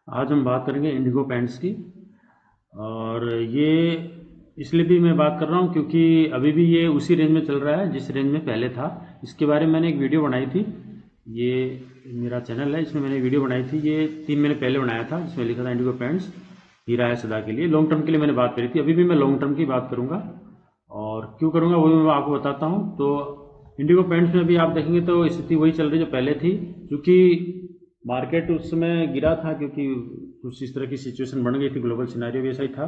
आज हम बात करेंगे इंडिगो पेंट्स की। और ये इसलिए भी मैं बात कर रहा हूँ क्योंकि अभी भी ये उसी रेंज में चल रहा है जिस रेंज में पहले था। इसके बारे में मैंने एक वीडियो बनाई थी। ये मेरा चैनल है, इसमें मैंने वीडियो बनाई थी, ये 3 महीने पहले बनाया था, जिसमें लिखा था इंडिगो पेंट्स हीरा है सदा के लिए। लॉन्ग टर्म के लिए मैंने बात करी थी। अभी भी मैं लॉन्ग टर्म की बात करूँगा, और क्यों करूँगा वो भी मैं आपको बताता हूँ। तो इंडिगो पेंट्स में भी आप देखेंगे तो स्थिति वही चल रही जो पहले थी, क्योंकि मार्केट उस समय गिरा था, क्योंकि कुछ इस तरह की सिचुएशन बन गई थी, ग्लोबल सिनेरियो भी ऐसा ही था।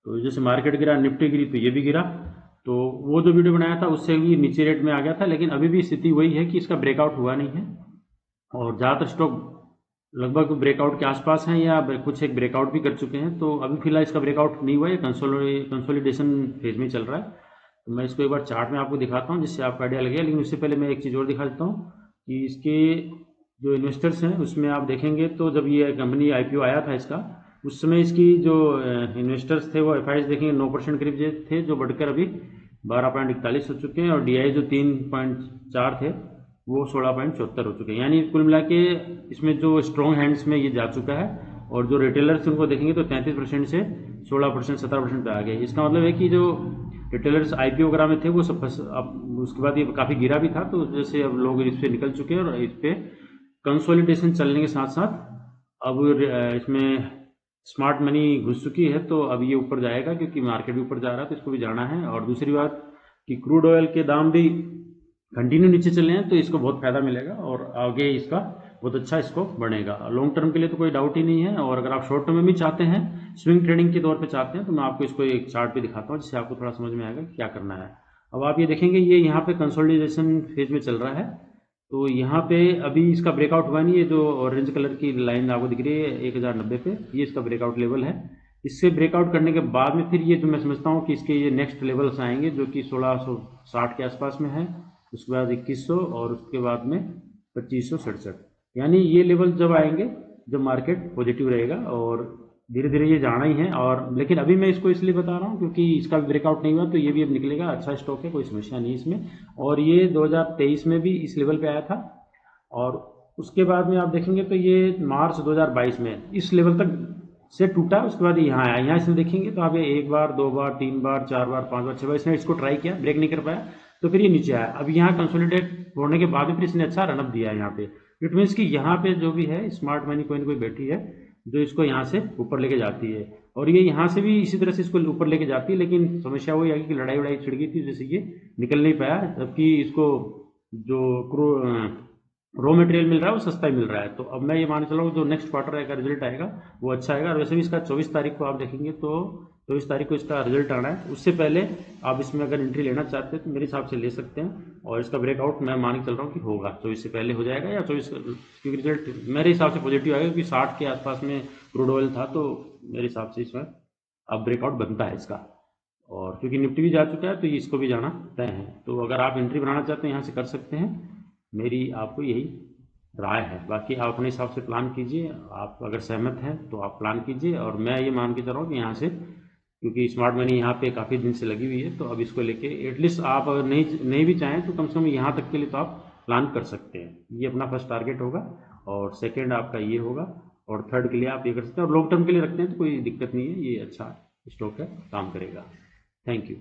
तो जैसे मार्केट गिरा, निफ्टी गिरी, तो ये भी गिरा। तो वो जो वीडियो बनाया था उससे भी नीचे रेट में आ गया था, लेकिन अभी भी स्थिति वही है कि इसका ब्रेकआउट हुआ नहीं है। और ज़्यादातर स्टॉक लगभग ब्रेकआउट के आसपास हैं, या कुछ एक ब्रेकआउट भी कर चुके हैं। तो अभी फिलहाल इसका ब्रेकआउट नहीं हुआ है, कंसोलिडेशन फेज में चल रहा है। तो मैं इसको एक बार चार्ट में आपको दिखाता हूँ जिससे आपको आइडिया लगेगा। लेकिन उससे पहले मैं एक चीज़ और दिखा देता हूँ कि इसके जो इन्वेस्टर्स हैं उसमें आप देखेंगे तो जब ये कंपनी आईपीओ आया था इसका, उस समय इसकी जो इन्वेस्टर्स थे वो एफआईज देखेंगे 9% करीब थे, जो बढ़कर अभी 12.41 हो चुके हैं। और डीआई जो 3.4 थे वो 16.74 हो चुके हैं। यानी कुल मिला के इसमें जो स्ट्रॉन्ग हैंड्स में ये जा चुका है। और जो रिटेलर्स उनको देखेंगे तो 33% से 16%, 17% पे आ गए। इसका मतलब है कि जो रिटेलर्स आईपीओ वगैरह में थे वो सब अब उसके बाद ये काफ़ी गिरा भी था, तो जैसे अब लोग इस पर निकल चुके हैं और इस पर कंसोलिडेशन चलने के साथ साथ अब इसमें स्मार्ट मनी घुस चुकी है। तो अब ये ऊपर जाएगा, क्योंकि मार्केट भी ऊपर जा रहा है, तो इसको भी जाना है। और दूसरी बात कि क्रूड ऑयल के दाम भी कंटिन्यू नीचे चले हैं, तो इसको बहुत फायदा मिलेगा और आगे इसका बहुत अच्छा इसको बढ़ेगा। लॉन्ग टर्म के लिए तो कोई डाउट ही नहीं है। और अगर आप शॉर्ट टर्म में भी चाहते हैं, स्विंग ट्रेडिंग के तौर पे चाहते हैं, तो मैं आपको इसको एक चार्ट पे दिखाता हूँ जिससे आपको थोड़ा समझ में आएगा कि क्या करना है। अब आप ये देखेंगे ये यहाँ पे कंसोलिडेशन फेज में चल रहा है। तो यहाँ पे अभी इसका ब्रेकआउट हुआ नहीं है। जो ऑरेंज कलर की लाइन आपको दिख रही है 1090 पे, ये इसका ब्रेकआउट लेवल है। इससे ब्रेकआउट करने के बाद में फिर ये जो मैं समझता हूँ कि इसके ये नेक्स्ट लेवल्स आएंगे जो कि 1660 के आसपास में है, उसके बाद 2100, और उसके बाद में 2567। यानी ये लेवल जब आएंगे जब मार्केट पॉजिटिव रहेगा, और धीरे धीरे ये जाना ही है। और लेकिन अभी मैं इसको इसलिए बता रहा हूँ क्योंकि इसका भी ब्रेकआउट नहीं हुआ, तो ये भी अब निकलेगा। अच्छा स्टॉक है, कोई समस्या नहीं इसमें। और ये 2023 में भी इस लेवल पे आया था, और उसके बाद में आप देखेंगे तो ये मार्च 2022 में इस लेवल तक से टूटा, उसके बाद यहाँ आया। यहाँ इसमें देखेंगे तो आप ये एक बार, दो बार, तीन बार, चार बार, पांच बार, छह बार इसने इसको ट्राई किया, ब्रेक नहीं कर पाया, तो फिर ये नीचे आया। अब यहाँ कंसोलिडेट होने के बाद में फिर इसने अच्छा रनअप दिया है यहाँ पे। इट मीन्स कि यहाँ पे जो भी है स्मार्ट मनी कोई ना कोई बैठी है जो इसको यहाँ से ऊपर लेके जाती है। और ये यहाँ से भी इसी तरह से इसको ऊपर लेके जाती है, लेकिन समस्या वही आई कि लड़ाई वड़ाई छिड़ गई थी, जैसे ये निकल नहीं पाया। जबकि इसको जो रॉ मटेरियल मिल रहा है वो सस्ता ही मिल रहा है। तो अब मैं ये मान चला हूँ जो नेक्स्ट क्वार्टर का रिजल्ट आएगा वो अच्छा आएगा। और वैसे भी इसका 24 तारीख को आप देखेंगे तो 24 तारीख को इसका रिजल्ट आना है। उससे पहले आप इसमें अगर एंट्री लेना चाहते हैं तो मेरे हिसाब से ले सकते हैं। और इसका ब्रेकआउट मैं मान के चल रहा हूँ कि होगा 24 से पहले हो जाएगा, या 24, क्योंकि रिजल्ट मेरे हिसाब से पॉजिटिव आएगा, क्योंकि 60 के आसपास में क्रूड ऑयल था। तो मेरे हिसाब से इसमें अब ब्रेकआउट बनता है इसका। और क्योंकि निफ्टी भी जा चुका है तो ये इसको भी जाना तय है। तो अगर आप एंट्री बनाना चाहते हैं यहाँ से कर सकते हैं, मेरी आपको यही राय है। बाकी आप अपने हिसाब से प्लान कीजिए। आप अगर सहमत हैं तो आप प्लान कीजिए। और मैं ये मान के चल रहा हूँ कि यहाँ से, क्योंकि स्मार्ट मनी यहाँ पे काफ़ी दिन से लगी हुई है, तो अब इसको लेके एटलीस्ट आप अगर नहीं भी चाहें तो कम से कम यहाँ तक के लिए तो आप प्लान कर सकते हैं। ये अपना फर्स्ट टारगेट होगा, और सेकेंड आपका ये होगा, और थर्ड के लिए आप ये कर सकते हैं। और लॉन्ग टर्म के लिए रखते हैं तो कोई दिक्कत नहीं है, ये अच्छा स्टॉक है, काम करेगा। Thank you.